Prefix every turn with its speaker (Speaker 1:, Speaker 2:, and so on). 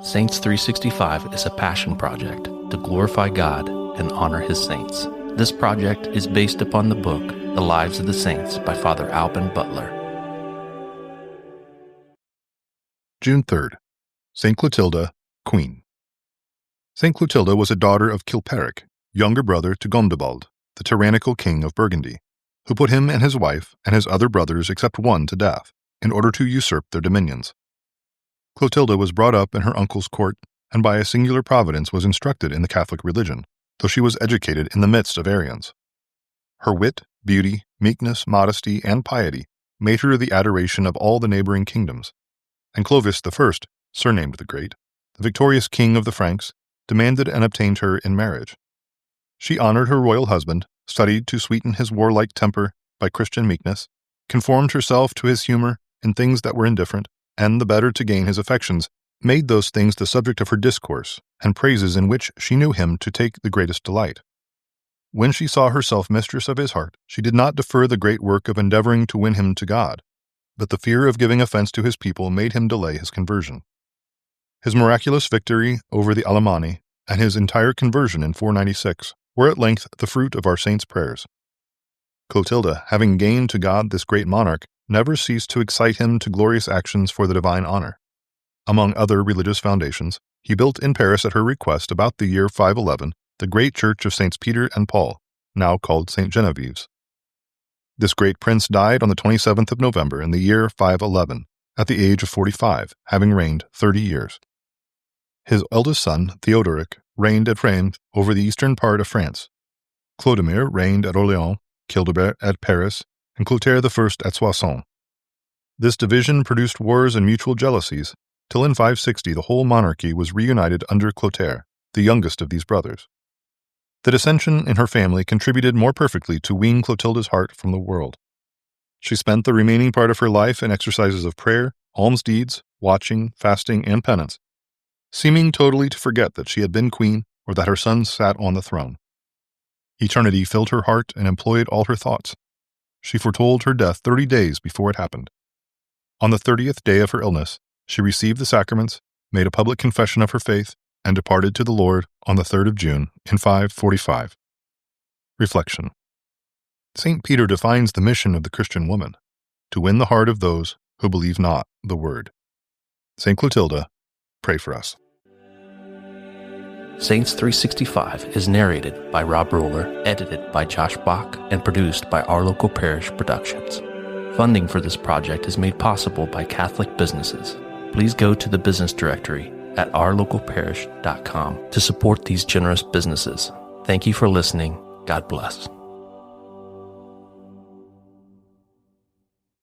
Speaker 1: Saints 365 is a passion project to glorify God and honor His saints. This project is based upon the book, The Lives of the Saints by Father Alban Butler.
Speaker 2: June 3rd. St. Clotilda, Queen. St. Clotilda was a daughter of Chilperic, younger brother to Gondebald, the tyrannical king of Burgundy, who put him and his wife and his other brothers except one to death, in order to usurp their dominions. Clotilda was brought up in her uncle's court, and by a singular providence was instructed in the Catholic religion, though she was educated in the midst of Arians. Her wit, beauty, meekness, modesty, and piety made her the adoration of all the neighboring kingdoms, and Clovis I, surnamed the Great, the victorious king of the Franks, demanded and obtained her in marriage. She honored her royal husband, studied to sweeten his warlike temper by Christian meekness, conformed herself to his humor in things that were indifferent, and the better to gain his affections, made those things the subject of her discourse, and praises in which she knew him to take the greatest delight. When she saw herself mistress of his heart, she did not defer the great work of endeavoring to win him to God, but the fear of giving offense to his people made him delay his conversion. His miraculous victory over the Alemanni and his entire conversion in 496 were at length the fruit of our saint's prayers. Clotilda, having gained to God this great monarch, never ceased to excite him to glorious actions for the divine honor. Among other religious foundations, he built in Paris at her request about the year 511 the great church of Saints Peter and Paul, now called St. Genevieve's. This great prince died on the 27th of November in the year 511, at the age of 45, having reigned 30 years. His eldest son, Theodoric, reigned at Rheims over the eastern part of France. Clodomir reigned at Orléans, Childebert at Paris, and Clotaire I at Soissons. This division produced wars and mutual jealousies, till in 560 the whole monarchy was reunited under Clotaire, the youngest of these brothers. The dissension in her family contributed more perfectly to wean Clotilda's heart from the world. She spent the remaining part of her life in exercises of prayer, alms deeds, watching, fasting, and penance, seeming totally to forget that she had been queen or that her son sat on the throne. Eternity filled her heart and employed all her thoughts. She foretold her death 30 days before it happened. On the 30th day of her illness, she received the sacraments, made a public confession of her faith, and departed to the Lord on the 3rd of June in 545. Reflection. St. Peter defines the mission of the Christian woman, to win the heart of those who believe not the word. St. Clotilda, pray for us.
Speaker 1: Saints 365 is narrated by Rob Roller, edited by Josh Bach, and produced by Our Local Parish Productions. Funding for this project is made possible by Catholic businesses. Please go to the business directory at ourlocalparish.com to support these generous businesses. Thank you for listening. God bless.